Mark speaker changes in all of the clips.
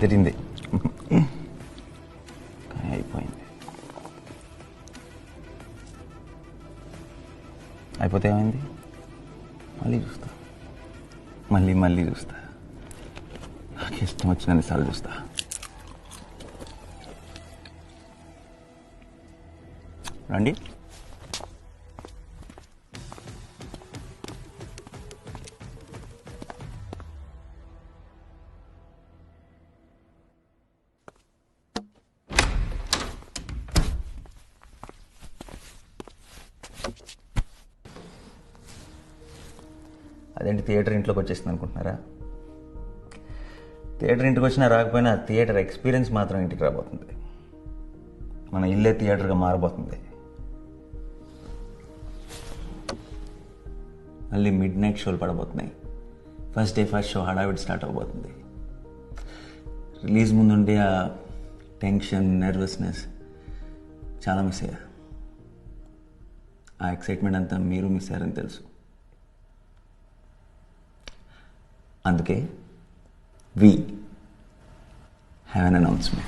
Speaker 1: తిరిగింది కానీ అయిపోయింది. అయిపోతే ఏమైంది? మళ్ళీ చూస్తా, మళ్ళీ చూస్తా. నాకు ఇష్టం వచ్చిన అన్నిసార్లు చూస్తా. రండి. అదేంటి థియేటర్ ఇంట్లోకి వచ్చేసింది అనుకుంటున్నారా? థియేటర్ ఇంటికి వచ్చినా రాకపోయినా థియేటర్ ఎక్స్పీరియన్స్ మాత్రం ఇంటికి రాబోతుంది. మన ఇల్లే థియేటర్గా మారబోతుంది. మళ్ళీ మిడ్ నైట్ షోలు పడబోతున్నాయి. ఫస్ట్ డే ఫస్ట్ షో హడావిడి స్టార్ట్ అవబోతుంది. రిలీజ్ ముందుండే ఆ టెన్షన్, నర్వస్నెస్ చాలా మిస్ అయ్యా. ఆ ఎక్సైట్మెంట్ అంతా మీరు మిస్ అయ్యారని తెలుసు. అందుకే we have an announcement.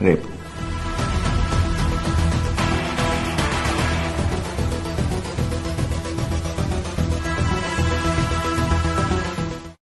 Speaker 1: రేపు